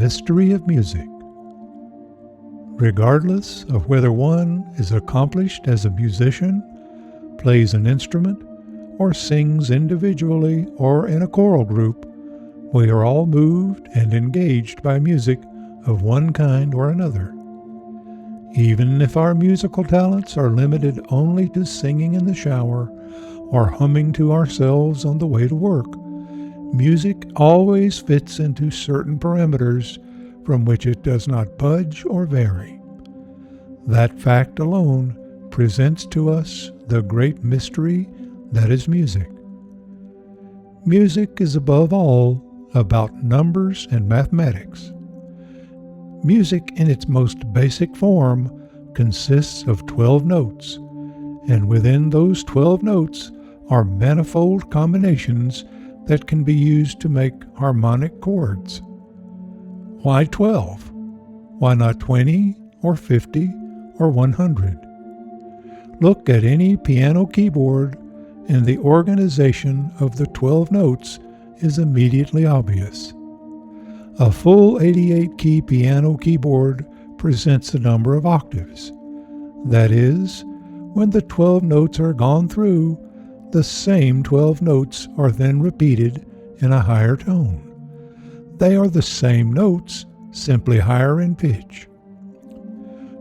mystery of music. Regardless of whether one is accomplished as a musician, plays an instrument, or sings individually or in a choral group, we are all moved and engaged by music of one kind or another. Even if our musical talents are limited only to singing in the shower or humming to ourselves on the way to work, music always fits into certain parameters from which it does not budge or vary. That fact alone presents to us the great mystery that is music. Music is above all about numbers and mathematics. Music in its most basic form consists of 12 notes, and within those 12 notes are manifold combinations that can be used to make harmonic chords. Why 12? Why not 20 or 50 or 100? Look at any piano keyboard and the organization of the 12 notes is immediately obvious. A full 88-key piano keyboard presents a number of octaves. That is, when the 12 notes are gone through, the same 12 notes are then repeated in a higher tone. They are the same notes, simply higher in pitch.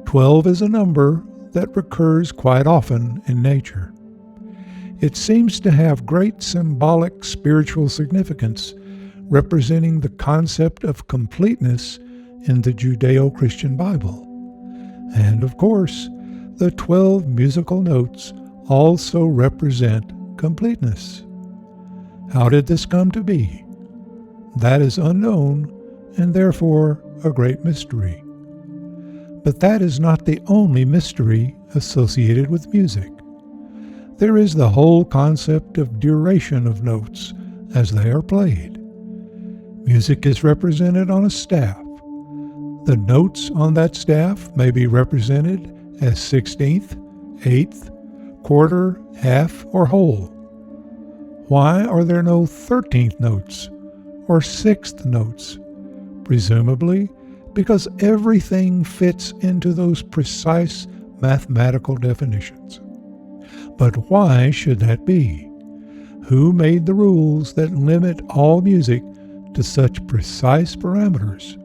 12 is a number that recurs quite often in nature. It seems to have great symbolic spiritual significance, representing the concept of completeness in the Judeo-Christian Bible. And of course, the 12 musical notes also represent completeness. How did this come to be? That is unknown and therefore a great mystery. But that is not the only mystery associated with music. There is the whole concept of duration of notes as they are played. Music is represented on a staff. The notes on that staff may be represented as 16th, 8th, quarter, half, or whole. Why are there no 13th notes or 6th notes? Presumably because everything fits into those precise mathematical definitions. But why should that be? Who made the rules that limit all music to such precise parameters?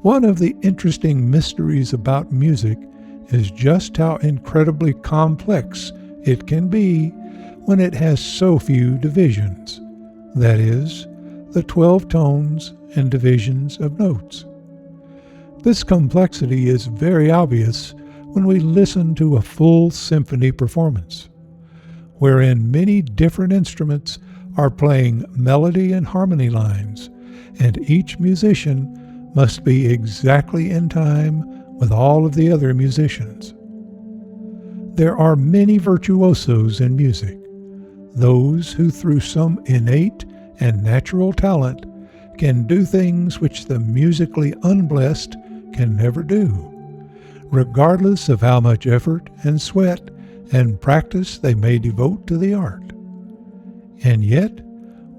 One of the interesting mysteries about music is just how incredibly complex it can be when it has so few divisions, that is, the 12 tones and divisions of notes. This complexity is very obvious when we listen to a full symphony performance, wherein many different instruments are playing melody and harmony lines, and each musician must be exactly in time with all of the other musicians. There are many virtuosos in music, those who through some innate and natural talent can do things which the musically unblessed can never do, regardless of how much effort and sweat and practice they may devote to the art. And yet,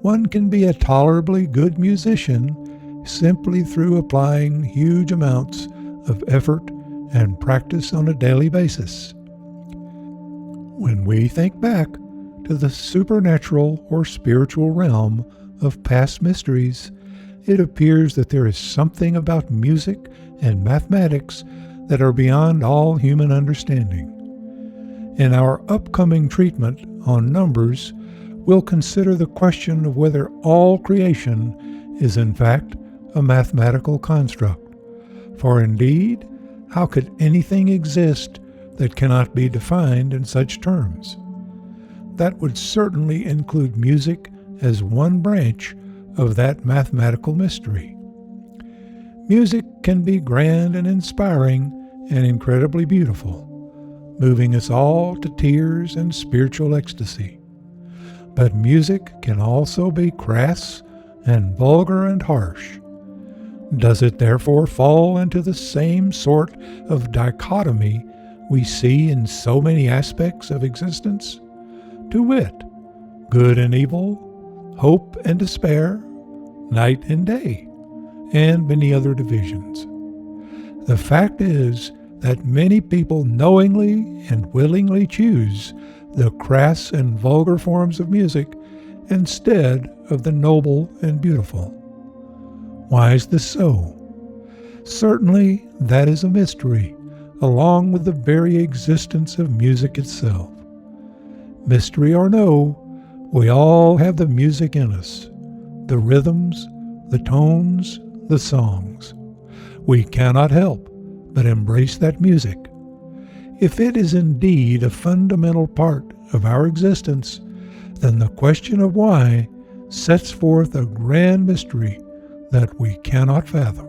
one can be a tolerably good musician simply through applying huge amounts of effort and practice on a daily basis. When we think back to the supernatural or spiritual realm of past mysteries, it appears that there is something about music and mathematics that are beyond all human understanding. In our upcoming treatment on numbers, we'll consider the question of whether all creation is in fact a mathematical construct. For indeed, how could anything exist that cannot be defined in such terms? That would certainly include music as one branch of that mathematical mystery. Music can be grand and inspiring and incredibly beautiful, moving us all to tears and spiritual ecstasy. But music can also be crass and vulgar and harsh. Does it therefore fall into the same sort of dichotomy we see in so many aspects of existence? To wit, good and evil, hope and despair, night and day, and many other divisions. The fact is that many people knowingly and willingly choose the crass and vulgar forms of music instead of the noble and beautiful. Why is this so? Certainly, that is a mystery, along with the very existence of music itself. Mystery or no, we all have the music in us, the rhythms, the tones, the songs. We cannot help but embrace that music. If it is indeed a fundamental part of our existence, then the question of why sets forth a grand mystery that we cannot fathom.